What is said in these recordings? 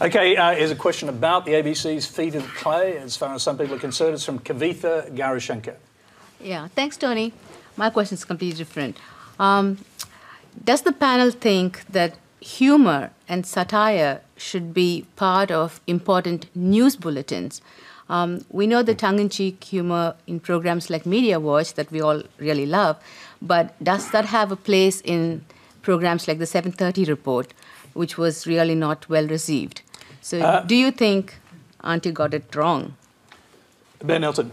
OK, here's a question about the ABC's Feet of Clay. As far as some people are concerned, it's from Kavitha Garashankar. Yeah, thanks, Tony. My question is completely different. Does the panel think that humor and satire should be part of important news bulletins? We know the tongue-in-cheek humor in programs like Media Watch that we all really love, but does that have a place in programs like the 7:30 report, which was really not well received? So do you think Auntie got it wrong? Ben Elton.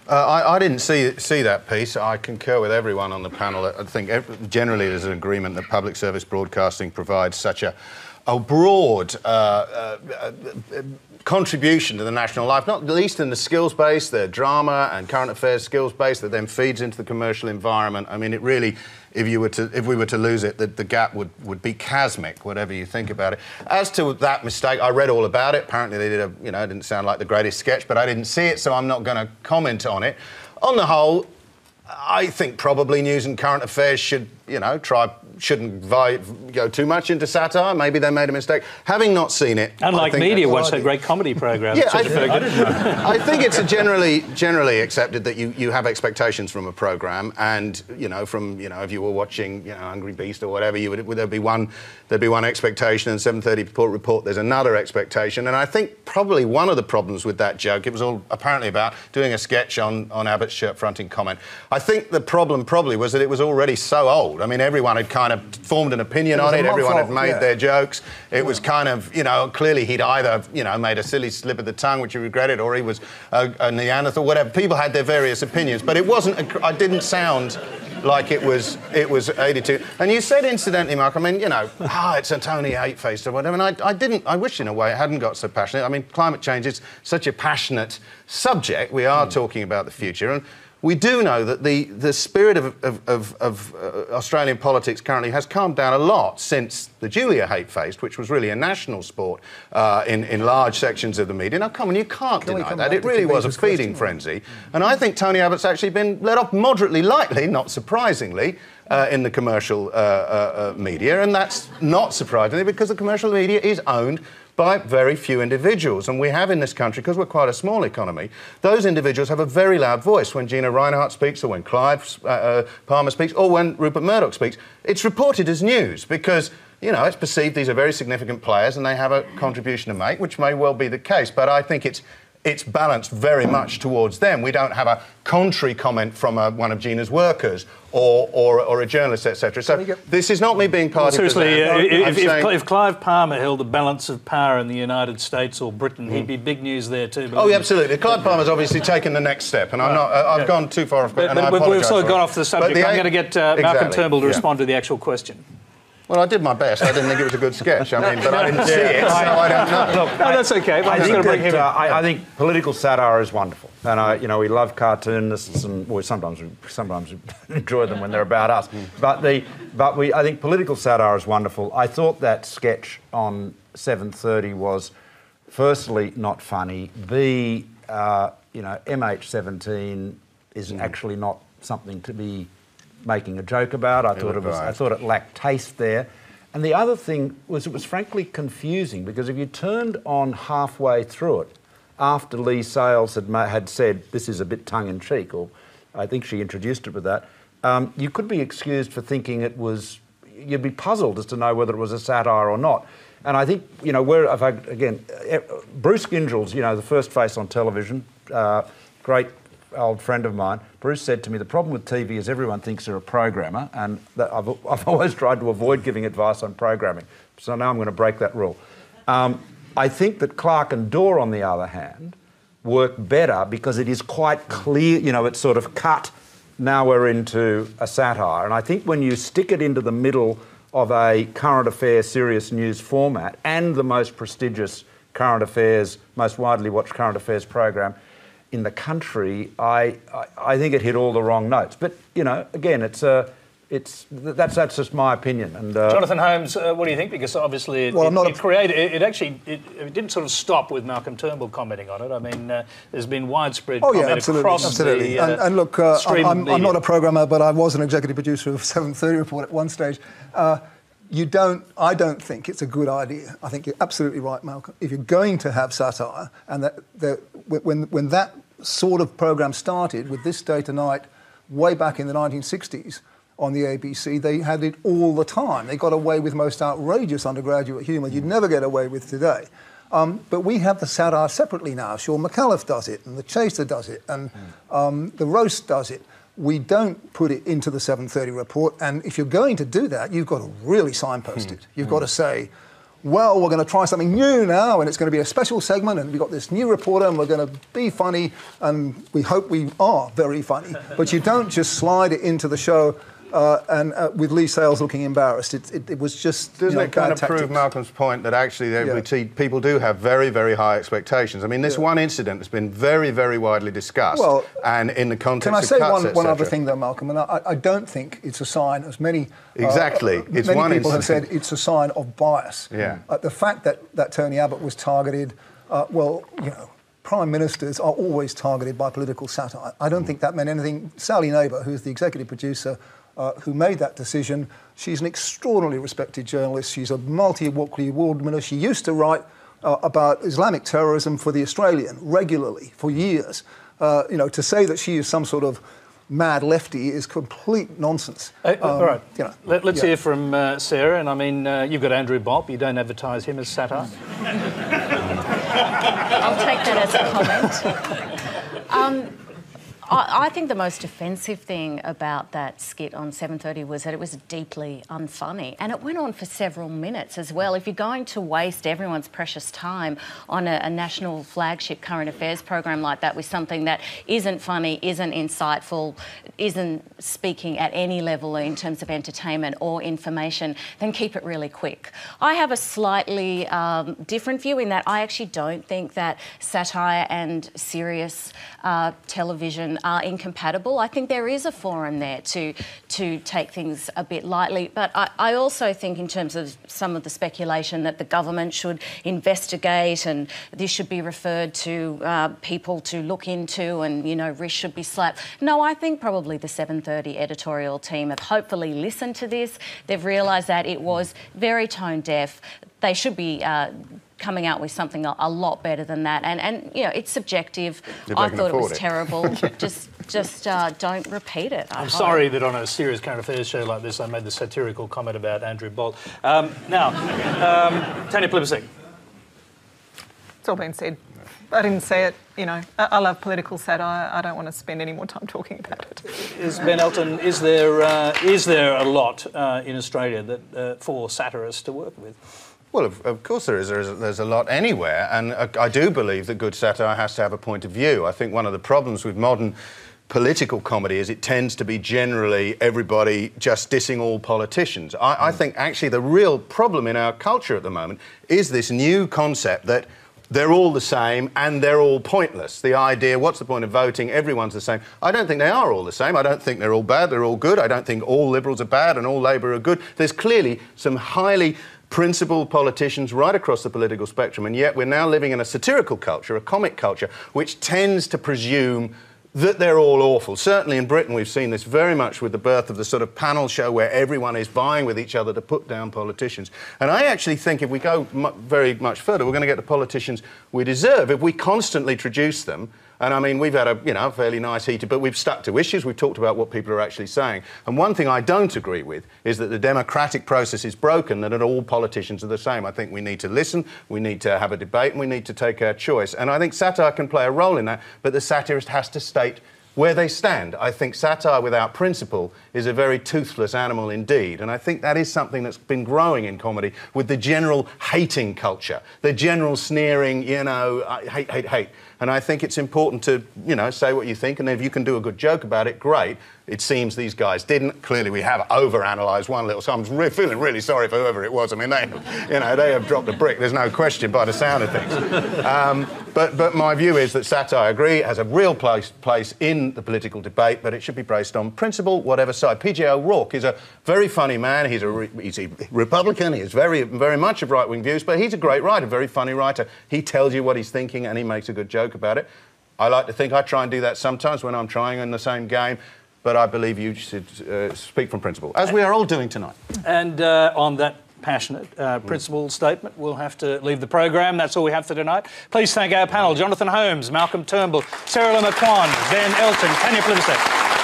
I didn't see that piece. I concur with everyone on the panel. I think generally there's an agreement that public service broadcasting provides such a broad contribution to the national life, not least in the skills base, the drama and current affairs skills base that then feeds into the commercial environment. I mean, it really, if we were to lose it, the gap would be chasmic, whatever you think about it. As to that mistake, I read all about it. Apparently they did it didn't sound like the greatest sketch, but I didn't see it, so I'm not going to comment on it. On the whole, I think probably news and current affairs should, shouldn't go too much into satire. Maybe they made a mistake. Having not seen it... Unlike Media Watch, that great comedy programme. Yeah, I think it's generally accepted that you have expectations from a programme, and, if you were watching, Hungry Beast or whatever, there'd be one expectation, and 7:30 report, there's another expectation. And I think probably one of the problems with that joke, it was all apparently about doing a sketch on Abbott's shirt-fronting comment. I think the problem probably was that it was already so old. I mean, everyone had kind of formed an opinion on it. Everyone had made their jokes. It was kind of, clearly he'd either, made a silly slip of the tongue, which he regretted, or he was a Neanderthal, whatever. People had their various opinions, but it wasn't. I didn't sound like it was 82. And you said, incidentally, Mark, I mean, it's a Tony hate-faced or whatever, and I wish, in a way, it hadn't got so passionate. I mean, climate change is such a passionate subject. We are talking about the future, and we do know that the spirit of Australian politics currently has calmed down a lot since the Julia hate-faced, which was really a national sport in large sections of the media. Now, come on, you can't deny that. It really was a feeding frenzy. And I think Tony Abbott's actually been let off moderately lightly, not surprisingly, in the commercial media. And that's not surprisingly because the commercial media is owned by very few individuals. And we have in this country, because we're quite a small economy, those individuals have a very loud voice. When Gina Reinhardt speaks, or when Clive Palmer speaks, or when Rupert Murdoch speaks, it's reported as news because, it's perceived these are very significant players and they have a contribution to make, which may well be the case. But I think it's balanced very much towards them. We don't have a contrary comment from one of Gina's workers or a journalist, etc. So this is not me being party. Seriously, if Clive Palmer held the balance of power in the United States or Britain, he'd be big news there too. Oh, yeah, absolutely. Clive Palmer's obviously taken the next step, and I've gone too far off. But we've sort of gone off the subject. I'm going to get Malcolm Turnbull to respond to the actual question. Well, I did my best. I didn't think it was a good sketch. I mean, but I didn't see it, so I don't know. Look, no, that's OK. I think political satire is wonderful, and we love cartoonists, and we sometimes enjoy them when they're about us. But I think political satire is wonderful. I thought that sketch on 7:30 was, firstly, not funny. B, MH17 is actually not something to be making a joke about. I thought it lacked taste there. And the other thing was it was frankly confusing because if you turned on halfway through it, after Lee Sales had said this is a bit tongue-in-cheek, or I think she introduced it with that, you could be excused for thinking it was, you'd be puzzled as to know whether it was a satire or not. And I think, Bruce Gyngell's, the first face on television, great old friend of mine, Bruce said to me, the problem with TV is everyone thinks they're a programmer, and that I've always tried to avoid giving advice on programming. So now I'm going to break that rule. I think that Clark and Dorr, on the other hand, work better because it is quite clear, it's sort of cut, now we're into a satire. And I think when you stick it into the middle of a current affairs, serious news format and the most prestigious current affairs, most widely watched current affairs program in the country, I think it hit all the wrong notes. But again, that's just my opinion. And Jonathan Holmes, what do you think? Because obviously it didn't sort of stop with Malcolm Turnbull commenting on it. I mean, there's been widespread comment across the and look, I'm not a programmer, but I was an executive producer of 7:30 Report at one stage. I don't think it's a good idea. I think you're absolutely right, Malcolm. If you're going to have satire, and when that sort of programme started with This Day Tonight, way back in the 1960s on the ABC, they had it all the time. They got away with most outrageous undergraduate humour you'd never get away with today. But we have the satire separately now. Sean McAuliffe does it, and The Chaser does it, and The Roast does it. We don't put it into the 7:30 report, and if you're going to do that, you've got to really signpost it. You've got to say, well, we're going to try something new now, and it's going to be a special segment, and we've got this new reporter, and we're going to be funny, and we hope we are very funny. But you don't just slide it into the show and with Lee Sales looking embarrassed. It was just, Doesn't it kind of prove Malcolm's point that actually people do have very, very high expectations? I mean, this one incident has been very, very widely discussed, and in the context of cuts, Can I say one other thing, though, Malcolm? And I don't think it's a sign, as many it's many one people incident. have said, it's a sign of bias. Yeah. The fact that Tony Abbott was targeted, Prime Ministers are always targeted by political satire. I don't think that meant anything. Sally Neighbour, who's the executive producer, who made that decision, she's an extraordinarily respected journalist. She's a multi-award winner. She used to write about Islamic terrorism for The Australian regularly for years. To say that she is some sort of mad lefty is complete nonsense. All right. Let's hear from Sarrah. And I mean, you've got Andrew Bopp. You don't advertise him as satire. I'll take that as a comment. I think the most offensive thing about that skit on 7:30 was that it was deeply unfunny, and it went on for several minutes as well. If you're going to waste everyone's precious time on a national flagship current affairs program like that with something that isn't funny, isn't insightful, isn't speaking at any level in terms of entertainment or information, then keep it really quick. I have a slightly different view in that I actually don't think that satire and serious television are incompatible. I think there is a forum there to take things a bit lightly, but I also think in terms of some of the speculation that the government should investigate and this should be referred to people to look into and, wrists should be slapped. No, I think probably the 7:30 editorial team have hopefully listened to this. They've realised that it was very tone deaf. They should be coming out with something a lot better than that. And it's subjective. I thought it was terrible. Just don't repeat it. I'm sorry that on a serious current affairs show like this I made the satirical comment about Andrew Bolt. Now, Tanya Plibersek. It's all been said. I didn't say it, I love political satire. I don't want to spend any more time talking about it. Ben Elton, is there a lot in Australia that for satirists to work with? Well, of course there is. There's a lot anywhere, and I do believe that good satire has to have a point of view. I think one of the problems with modern political comedy is it tends to be generally everybody just dissing all politicians. I think actually the real problem in our culture at the moment is this new concept that they're all the same and they're all pointless. The idea, what's the point of voting? Everyone's the same. I don't think they are all the same. I don't think they're all bad, they're all good. I don't think all Liberals are bad and all Labor are good. There's clearly some highly principled politicians right across the political spectrum, and yet we're now living in a satirical culture, a comic culture, which tends to presume that they're all awful. Certainly in Britain we've seen this very much with the birth of the sort of panel show where everyone is vying with each other to put down politicians. And I actually think if we go very much further, we're going to get the politicians we deserve if we constantly traduce them. And I mean, we've had a fairly nice heated, but we've stuck to issues. We've talked about what people are actually saying. And one thing I don't agree with is that the democratic process is broken, that all politicians are the same. I think we need to listen, we need to have a debate, and we need to take our choice. And I think satire can play a role in that, but the satirist has to state where they stand. I think satire without principle is a very toothless animal indeed. And I think that is something that's been growing in comedy with the general hating culture, the general sneering, hate. And I think it's important to, say what you think, and if you can do a good joke about it, great. It seems these guys didn't. Clearly, we have overanalyzed one little. So I'm feeling really sorry for whoever it was. I mean, they have dropped a brick. There's no question by the sound of things. But my view is that satire, I agree, has a real place in the political debate, but it should be based on principle, whatever side. P.J. O'Rourke is a very funny man. He's a Republican. He has very, very much of right-wing views, but he's a great writer, very funny writer. He tells you what he's thinking and he makes a good joke about it. I like to think I try and do that sometimes when I'm trying in the same game. But I believe you should speak from principle, as we are all doing tonight. And on that passionate, principled statement. We'll have to leave the program. That's all we have for tonight. Please thank our panel, Jonathan Holmes, Malcolm Turnbull, Sarrah Marquand, Ben Elton, Tanya Plibersek.